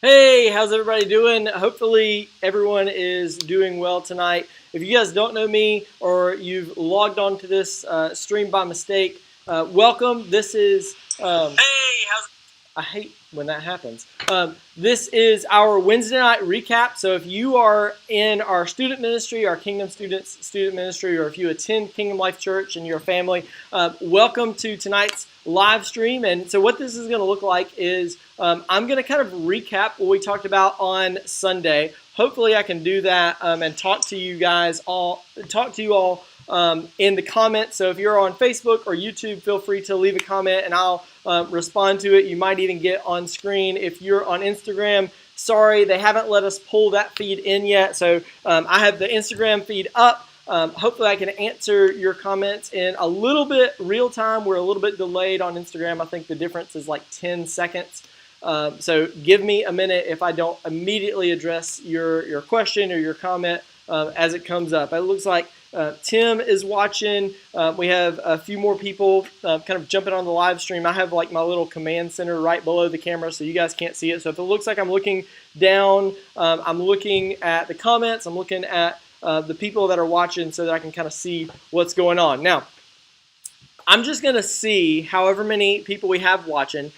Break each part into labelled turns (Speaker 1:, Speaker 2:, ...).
Speaker 1: Hey, how's everybody doing? Hopefully everyone is doing well tonight. If you guys don't know me or you've logged on to this stream by mistake, welcome. This is I hate when that happens. This is our Wednesday night recap. So if you are in our student ministry, our Kingdom Students student ministry, or if you attend Kingdom Life Church and you're a family, welcome to tonight's live stream. And so what this is going to look like is I'm going to kind of recap what we talked about on Sunday. Hopefully I can do that and talk to you all in the comments. So if you're on Facebook or YouTube, feel free to leave a comment and I'll respond to it. You might even get on screen. If you're on Instagram, sorry, they haven't let us pull that feed in yet. So I have the Instagram feed up. Hopefully I can answer your comments in a little bit real time. We're a little bit delayed on Instagram. I think the difference is like 10 seconds. So give me a minute if I don't immediately address your question or your comment as it comes up. It looks like Tim is watching. We have a few more people kind of jumping on the live stream. I have like my little command center right below the camera so you guys can't see it. So if it looks like I'm looking down, I'm looking at the comments. I'm looking at the people that are watching so that I can kind of see what's going on. Now, I'm just going to see however many people we have watching,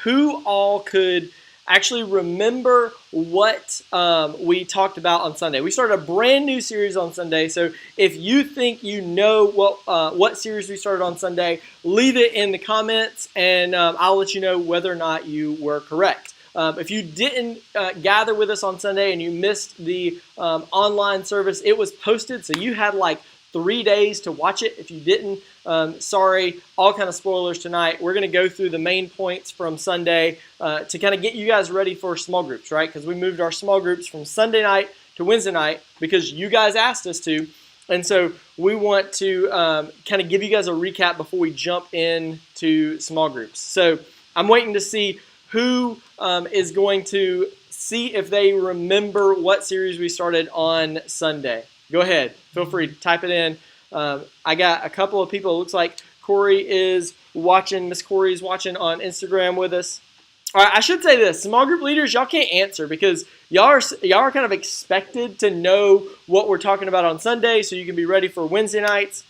Speaker 1: who all could actually remember what we talked about on Sunday. We started a brand new series on Sunday, so if you think you know what series we started on Sunday, leave it in the comments, and I'll let you know whether or not you were correct. If you didn't gather with us on Sunday and you missed the online service, it was posted, so you had like 3 days to watch it. If you didn't, sorry, all kind of spoilers tonight. We're going to go through the main points from Sunday to kind of get you guys ready for small groups, right? Because we moved our small groups from Sunday night to Wednesday night because you guys asked us to. And so we want to kind of give you guys a recap before we jump into small groups. So I'm waiting to see who is going to see if they remember what series we started on Sunday. Go ahead. Feel free to type it in. I got a couple of people. It looks like Corey is watching. Miss Corey is watching on Instagram with us. All right, I should say this. Small group leaders, y'all can't answer because y'all are kind of expected to know what we're talking about on Sunday so you can be ready for Wednesday nights.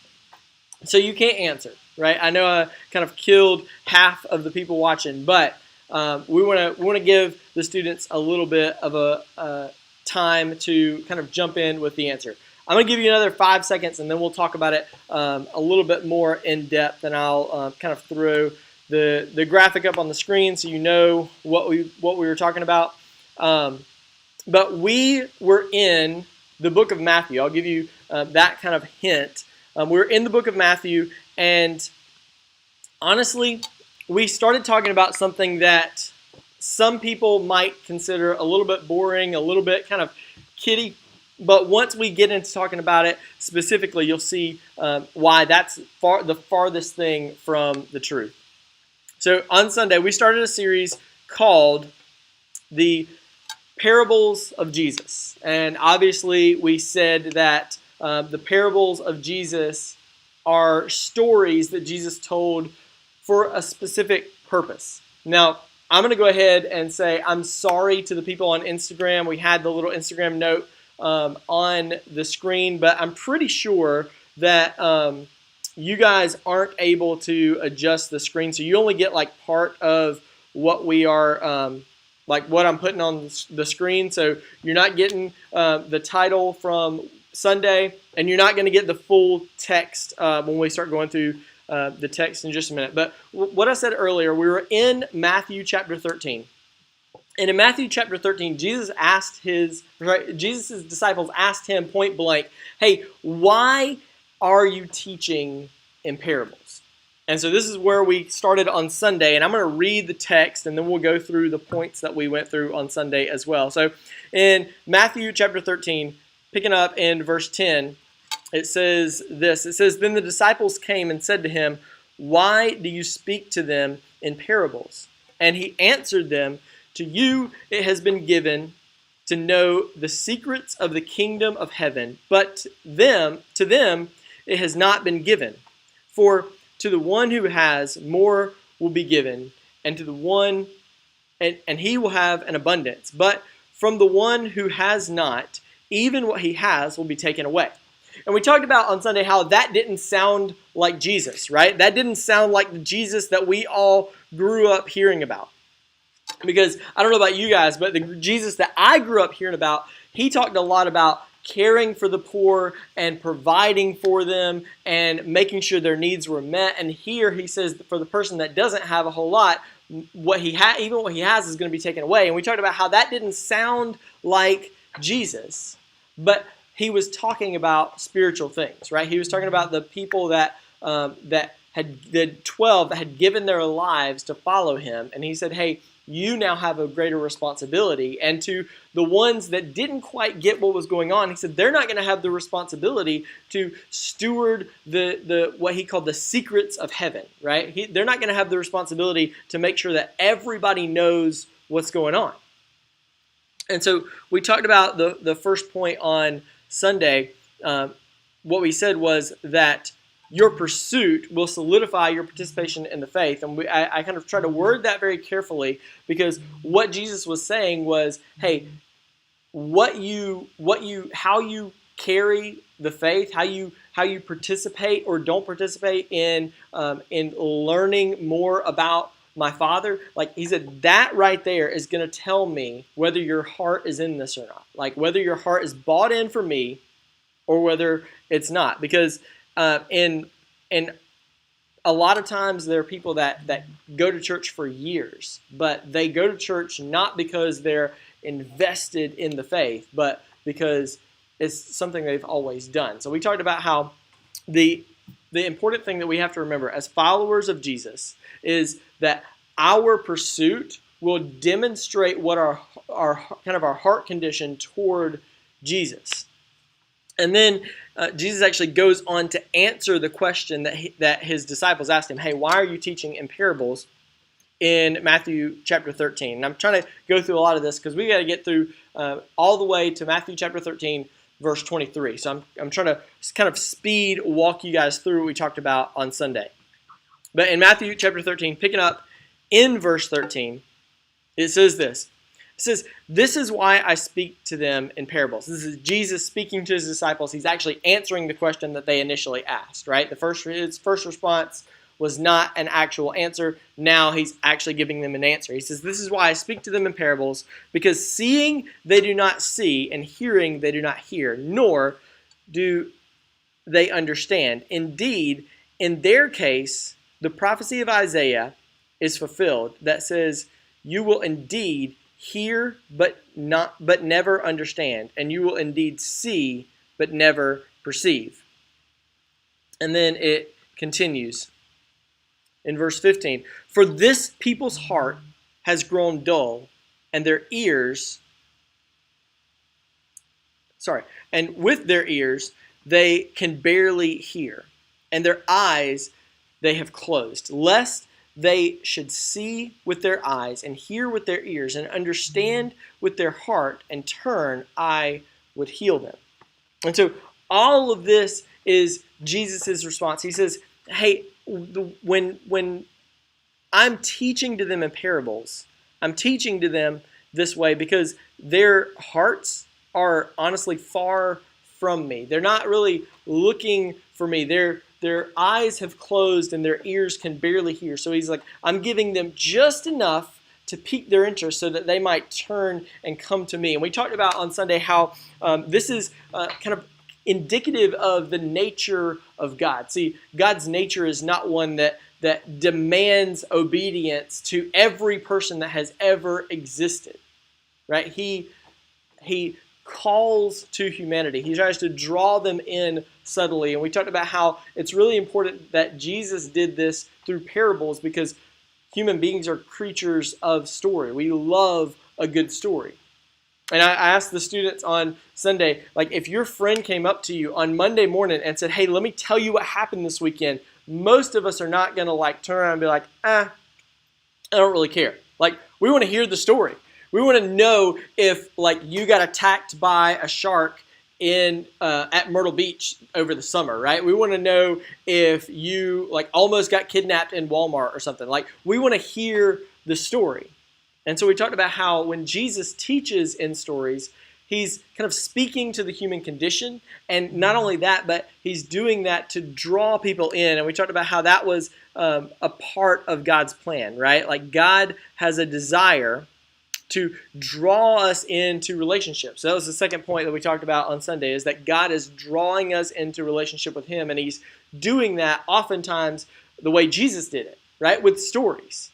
Speaker 1: So you can't answer, right? I know I kind of killed half of the people watching, but we want to give the students a little bit of a time to kind of jump in with the answer. I'm going to give you another 5 seconds, and then we'll talk about it a little bit more in depth, and I'll kind of throw the graphic up on the screen so you know what we were talking about. But we were in the book of Matthew. I'll give you that kind of hint. We're in the book of Matthew, and honestly, we started talking about something that some people might consider a little bit boring, a little bit kind of kiddie. But once we get into talking about it specifically, you'll see why that's the farthest thing from the truth. So on Sunday, we started a series called The Parables of Jesus. And obviously, we said that the parables of Jesus are stories that Jesus told for a specific purpose. Now, I'm going to go ahead and say I'm sorry to the people on Instagram. We had the little Instagram note on the screen, but I'm pretty sure that you guys aren't able to adjust the screen, so you only get like part of what we are, like what I'm putting on the screen. So you're not getting the title from Sunday, and you're not going to get the full text when we start going through the text in just a minute. But what I said earlier, we were in Matthew chapter 13. And in Matthew chapter 13, Jesus' disciples asked him point blank, hey, why are you teaching in parables? And so this is where we started on Sunday, and I'm going to read the text, and then we'll go through the points that we went through on Sunday as well. So in Matthew chapter 13, picking up in verse 10, it says this. It says, then the disciples came and said to him, why do you speak to them in parables? And he answered them, to you it has been given to know the secrets of the kingdom of heaven, but to them it has not been given. For to the one who has, more will be given, and to the one and he will have an abundance. But from the one who has not, even what he has will be taken away. And we talked about on Sunday how that didn't sound like Jesus, right? That didn't sound like the Jesus that we all grew up hearing about. Because I don't know about you guys, but the Jesus that I grew up hearing about, he talked a lot about caring for the poor and providing for them and making sure their needs were met. And here he says for the person that doesn't have a whole lot, even what he has is going to be taken away. And we talked about how that didn't sound like Jesus, but he was talking about spiritual things, right? He was talking about the people that had the 12 that had given their lives to follow him, and he said, "Hey, you now have a greater responsibility." And to the ones that didn't quite get what was going on, he said they're not going to have the responsibility to steward the what he called the secrets of heaven, right? They're not going to have the responsibility to make sure that everybody knows what's going on. And so we talked about the first point on Sunday. What we said was that your pursuit will solidify your participation in the faith. And I kind of try to word that very carefully, because what Jesus was saying was, hey, how you carry the faith, how you participate or don't participate in learning more about my Father, like he said, that right there is going to tell me whether your heart is in this or not, like whether your heart is bought in for me or whether it's not. Because and a lot of times there are people that go to church for years, but they go to church not because they're invested in the faith, but because it's something they've always done. So we talked about how the important thing that we have to remember as followers of Jesus is that our pursuit will demonstrate what our heart condition toward Jesus. And then Jesus actually goes on to answer the question that his disciples asked him, hey, why are you teaching in parables, in Matthew chapter 13? And I'm trying to go through a lot of this because we got to get through all the way to Matthew chapter 13, verse 23. So I'm trying to kind of speed walk you guys through what we talked about on Sunday. But in Matthew chapter 13, picking up in verse 13, it says this. It says, this is why I speak to them in parables. This is Jesus speaking to his disciples. He's actually answering the question that they initially asked, right? His first response was not an actual answer. Now he's actually giving them an answer. He says, this is why I speak to them in parables, because seeing they do not see, and hearing they do not hear, nor do they understand. Indeed, in their case, the prophecy of Isaiah is fulfilled that says, you will indeed hear but never understand, and you will indeed see but never perceive. And then it continues in verse 15. For this people's heart has grown dull, and with their ears they can barely hear, and their eyes they have closed, lest they should see with their eyes and hear with their ears and understand with their heart and turn, I would heal them. And so all of this is Jesus' response. He says, hey, when I'm teaching to them in parables, I'm teaching to them this way because their hearts are honestly far from me. They're not really looking for me. Their eyes have closed and their ears can barely hear. So he's like, I'm giving them just enough to pique their interest so that they might turn and come to me. And we talked about on Sunday how this is kind of indicative of the nature of God. See, God's nature is not one that demands obedience to every person that has ever existed, right? He calls to humanity. He tries to draw them in subtly. And we talked about how it's really important that Jesus did this through parables because human beings are creatures of story. We love a good story. And I asked the students on Sunday, like, if your friend came up to you on Monday morning and said, hey, let me tell you what happened this weekend, most of us are not going to like turn around and be like, I don't really care. Like, we want to hear the story. We want to know if, like, you got attacked by a shark at Myrtle Beach over the summer, right? We want to know if you, like, almost got kidnapped in Walmart or something. Like, we want to hear the story. And so we talked about how when Jesus teaches in stories, he's kind of speaking to the human condition. And not only that, but he's doing that to draw people in. And we talked about how that was a part of God's plan, right? Like God has a desire to draw us into relationships. So that was the second point that we talked about on Sunday, is that God is drawing us into relationship with him. And he's doing that oftentimes the way Jesus did it, right? With stories.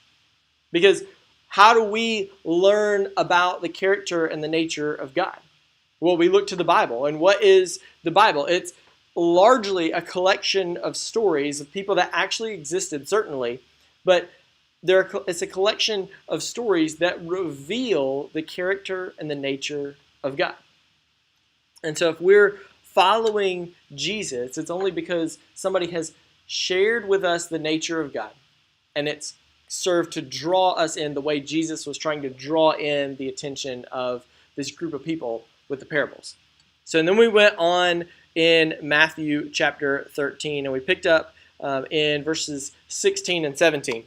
Speaker 1: Because how do we learn about the character and the nature of God? Well, we look to the Bible. And what is the Bible? It's largely a collection of stories of people that actually existed, certainly, but it's a collection of stories that reveal the character and the nature of God. And so if we're following Jesus, it's only because somebody has shared with us the nature of God, and it's served to draw us in the way Jesus was trying to draw in the attention of this group of people with the parables. So and then we went on in Matthew chapter 13, and we picked up in verses 16 and 17.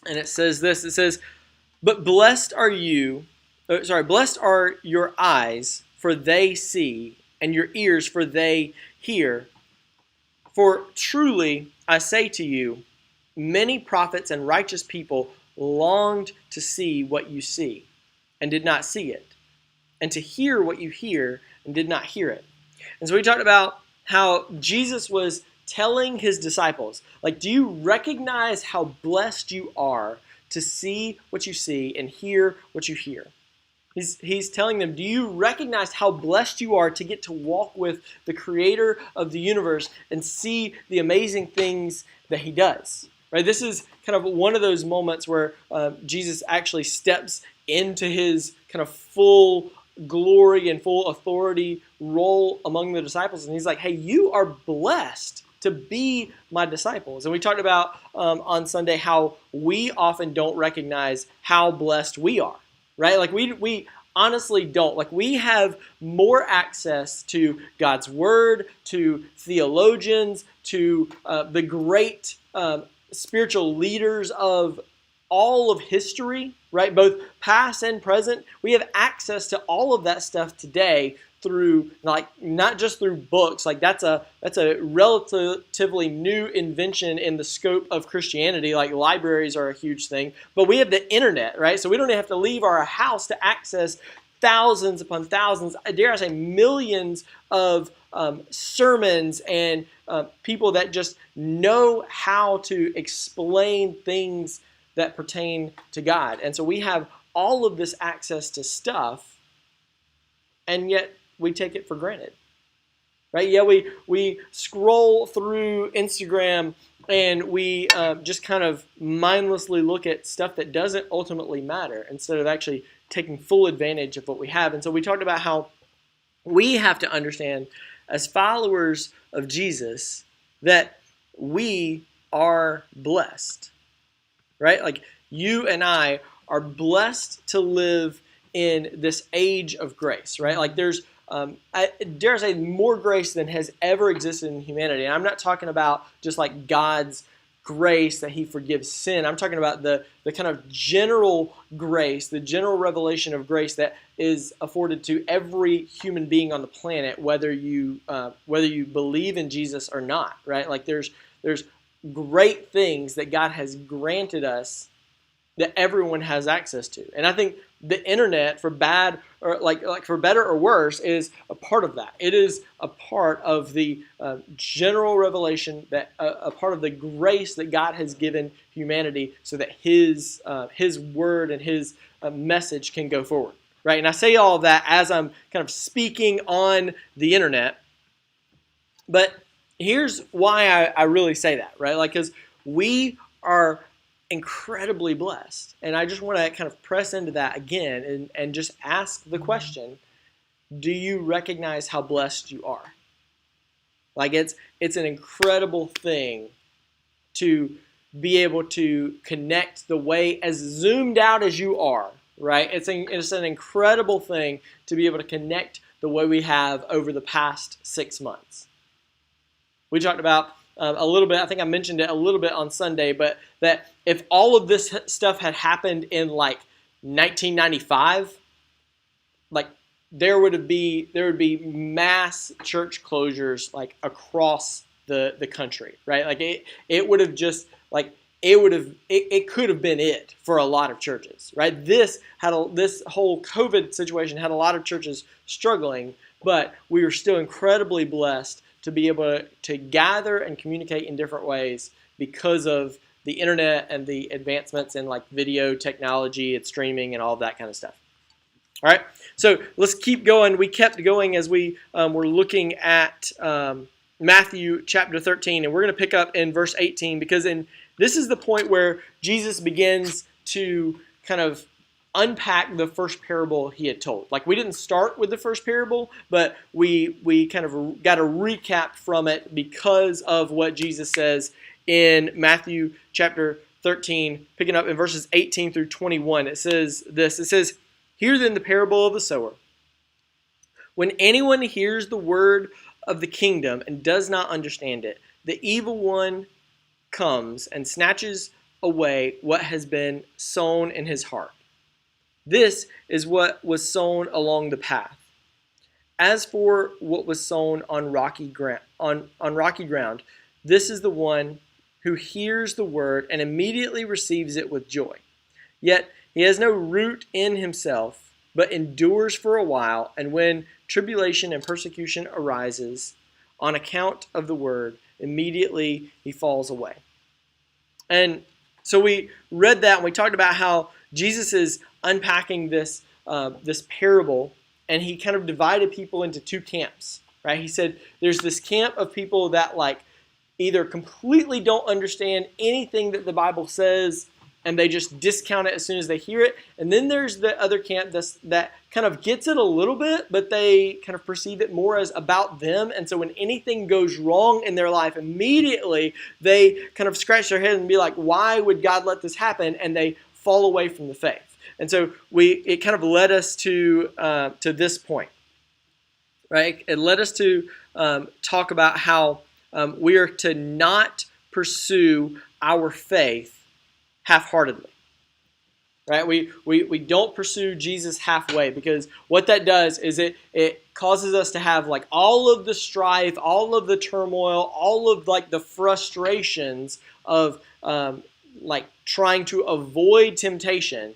Speaker 1: And it says this, it says, "But blessed are your eyes, for they see, and your ears, for they hear. For truly, I say to you, many prophets and righteous people longed to see what you see, and did not see it, and to hear what you hear, and did not hear it." And so we talked about how Jesus was telling his disciples, like, do you recognize how blessed you are to see what you see and hear what you hear? He's telling them, do you recognize how blessed you are to get to walk with the creator of the universe and see the amazing things that he does? Right? This is kind of one of those moments where Jesus actually steps into his kind of full glory and full authority role among the disciples. And he's like, hey, you are blessed to be my disciples. And we talked about on Sunday how we often don't recognize how blessed we are, right? Like we honestly don't. Like we have more access to God's word, to theologians, to the great spiritual leaders of all of history, right? Both past and present. We have access to all of that stuff today through, like, not just through books. Like that's a relatively new invention in the scope of Christianity. Like libraries are a huge thing, but we have the internet, right? So we don't even have to leave our house to access thousands upon thousands, dare I say millions of sermons and people that just know how to explain things that pertain to God. And so we have all of this access to stuff, and yet we take it for granted, right? Yeah, we scroll through Instagram and we just kind of mindlessly look at stuff that doesn't ultimately matter instead of actually taking full advantage of what we have. And so we talked about how we have to understand as followers of Jesus that we are blessed, right? Like you and I are blessed to live in this age of grace, right? Like there's, I dare say, more grace than has ever existed in humanity. And I'm not talking about just like God's grace that he forgives sin. I'm talking about the kind of general grace, the general revelation of grace that is afforded to every human being on the planet, whether you believe in Jesus or not, right? Like there's great things that God has granted us that everyone has access to. And I think the internet, for bad or like for better or worse, is a part of that. It is a part of the general revelation, that a part of the grace that God has given humanity, so that His word and His message can go forward, right? And I say all of that as I'm kind of speaking on the internet, but here's why I really say that, right? Like, because we are incredibly blessed. And I just want to kind of press into that again and just ask the question, do you recognize how blessed you are? Like it's an incredible thing to be able to connect the way, as zoomed out as you are, right? It's an incredible thing to be able to connect the way we have over the past 6 months. We talked about a little bit, I think I mentioned it a little bit on Sunday, but that if all of this stuff had happened in like 1995, like there would be mass church closures like across the country, right? Like it would have just like it could have been it for a lot of churches, right? This whole COVID situation had a lot of churches struggling, but we were still incredibly blessed to be able to gather and communicate in different ways because of the internet and the advancements in like video technology and streaming and all of that kind of stuff. All right, so let's keep going. We kept going as we were looking at Matthew chapter 13, and we're going to pick up in verse 18 because this is the point where Jesus begins to kind of unpack the first parable he had told. Like we didn't start with the first parable, but we kind of got a recap from it because of what Jesus says in Matthew chapter 13, picking up in verses 18 through 21. It says this, it says, "Hear then the parable of the sower. When anyone hears the word of the kingdom and does not understand it, the evil one comes and snatches away what has been sown in his heart. This is what was sown along the path. As for what was sown on rocky ground, this is the one who hears the word and immediately receives it with joy. Yet he has no root in himself, but endures for a while, and when tribulation and persecution arises on account of the word, immediately he falls away." And so we read that, and we talked about how Jesus is unpacking this parable, and he kind of divided people into two camps, right? He said there's this camp of people that like either completely don't understand anything that the Bible says, and they just discount it as soon as they hear it. And then there's the other camp that kind of gets it a little bit, but they kind of perceive it more as about them. And so when anything goes wrong in their life, immediately they kind of scratch their head and be like, why would God let this happen? And they fall away from the faith. And so it kind of led us to this point, right? It led us to talk about how we are to not pursue our faith half-heartedly, right? We don't pursue Jesus halfway, because what that does is it causes us to have like all of the strife, all of the turmoil, all of like the frustrations of like trying to avoid temptation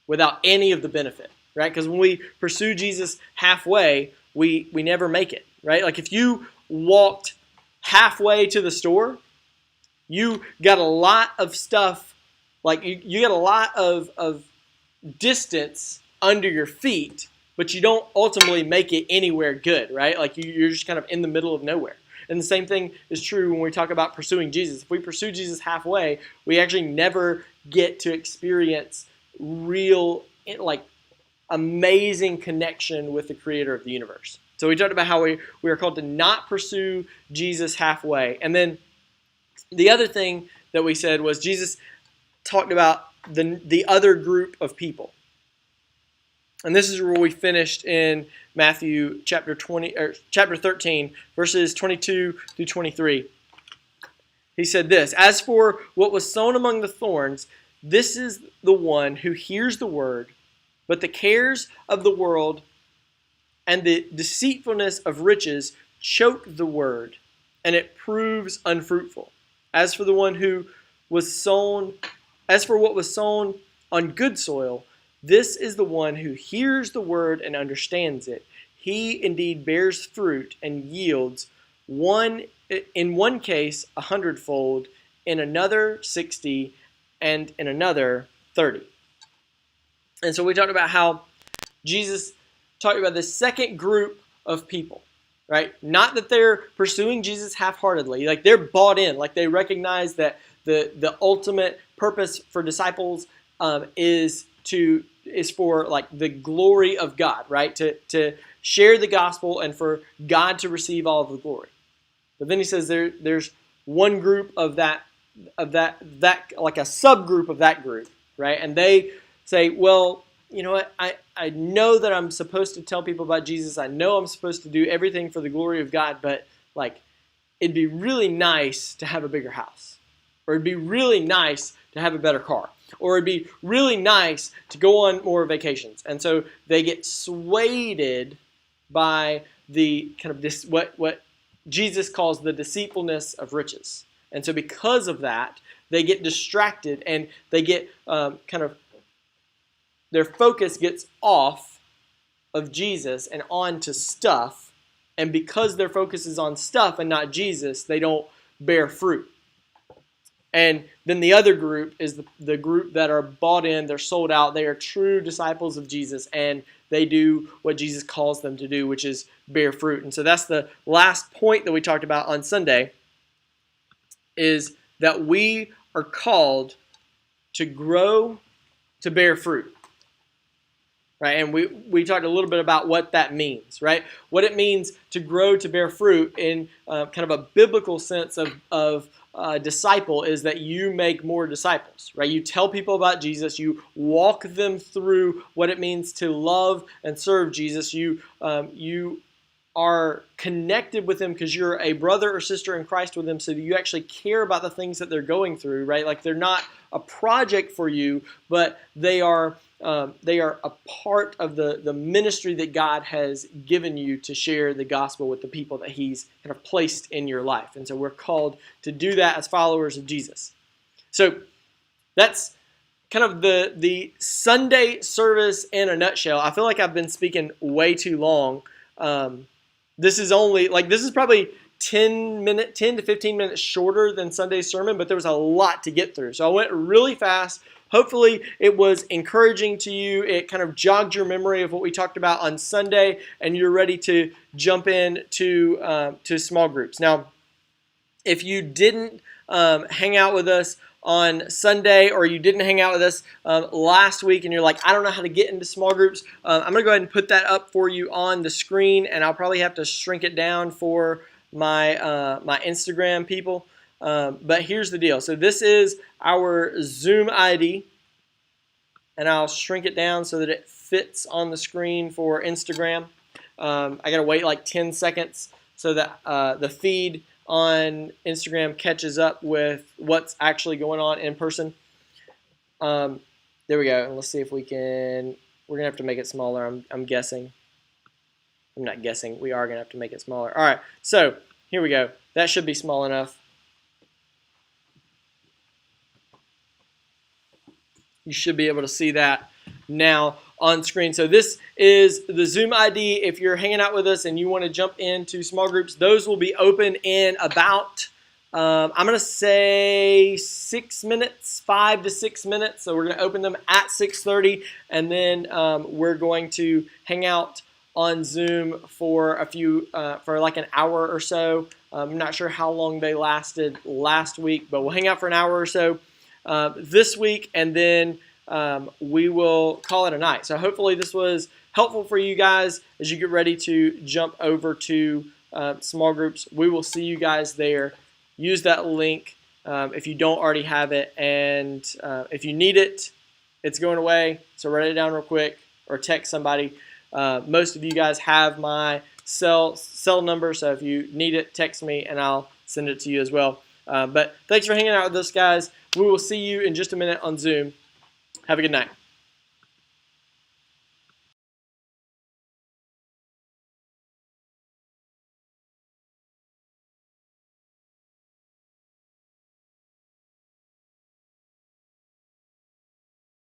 Speaker 1: without any of the benefit, right? Because when we pursue Jesus halfway, we never make it, right? Like if you walked halfway to the store, you got a lot of stuff. Like you get a lot of distance under your feet, but you don't ultimately make it anywhere good, right? Like you're just kind of in the middle of nowhere. And the same thing is true when we talk about pursuing Jesus. If we pursue Jesus halfway, we actually never get to experience real, like, amazing connection with the creator of the universe. So we talked about how we are called to not pursue Jesus halfway. And then the other thing that we said was Jesus talked about the other group of people. And this is where we finished in Matthew chapter 13, verses 22 through 23. He said this, "As for what was sown among the thorns, this is the one who hears the word, but the cares of the world and the deceitfulness of riches choke the word, and it proves unfruitful. As for what was sown on good soil, this is the one who hears the word and understands it. He indeed bears fruit and yields in one case 100-fold, in another 60, and in another 30. And so we talked about how Jesus talked about the second group of people, right? Not that they're pursuing Jesus half-heartedly, like they're bought in, like they recognize that the ultimate purpose for disciples is for like the glory of God, right? To share the gospel and for God to receive all of the glory. But then he says there's one group of that like a subgroup of that group, right? And they say, well, you know what? I know that I'm supposed to tell people about Jesus. I know I'm supposed to do everything for the glory of God, but like it'd be really nice to have a bigger house, or it'd be really nice to have a better car. or it'd be really nice to go on more vacations. And so they get swayed by the kind of this what Jesus calls the deceitfulness of riches. And so because of that, they get distracted and they get their focus gets off of Jesus and on to stuff. And because their focus is on stuff and not Jesus, they don't bear fruit. And then the other group is the group that are bought in, they're sold out, they are true disciples of Jesus, and they do what Jesus calls them to do, which is bear fruit. And so that's the last point that we talked about on Sunday, is that we are called to grow to bear fruit. Right, and we talked a little bit about what that means, right? What it means to grow to bear fruit in kind of a biblical sense of disciple is that you make more disciples, right? You tell people about Jesus, you walk them through what it means to love and serve Jesus. You are connected with them because you're a brother or sister in Christ with them, so that you actually care about the things that they're going through, right? Like they're not a project for you, but they are a part of the ministry that God has given you to share the gospel with the people that He's kind of placed in your life. And so we're called to do that as followers of Jesus. So that's kind of the Sunday service in a nutshell. I feel like I've been speaking way too long. This is probably 10 to 15 minutes shorter than Sunday's sermon, but there was a lot to get through. So I went really fast. Hopefully it was encouraging to you. It kind of jogged your memory of what we talked about on Sunday, and you're ready to jump in to small groups. Now, if you didn't hang out with us on Sunday, or you didn't hang out with us last week, and you're like, I don't know how to get into small groups, I'm going to go ahead and put that up for you on the screen, and I'll probably have to shrink it down for my my Instagram people. But here's the deal. So this is our Zoom ID, and I'll shrink it down so that it fits on the screen for Instagram. I got to wait like 10 seconds so that the feed on Instagram catches up with what's actually going on in person. There we go. And let's see if we can. We're going to have to make it smaller, I'm guessing. I'm not guessing. We are going to have to make it smaller. All right. So here we go. That should be small enough. You should be able to see that now on screen. So this is the Zoom ID. If you're hanging out with us and you want to jump into small groups, those will be open in about, I'm going to say 6 minutes, 5 to 6 minutes. So we're going to open them at 6:30, and then we're going to hang out on Zoom for for like an hour or so. I'm not sure how long they lasted last week, but we'll hang out for an hour or so this week, and then we will call it a night. So hopefully this was helpful for you guys as you get ready to jump over to small groups. We will see you guys there. Use that link if you don't already have it, and if you need it, it's going away, so write it down real quick or text somebody. Most of you guys have my cell number, so if you need it, text me and I'll send it to you as well. But thanks for hanging out with us, guys. We will see you in just a minute on Zoom. Have a good night.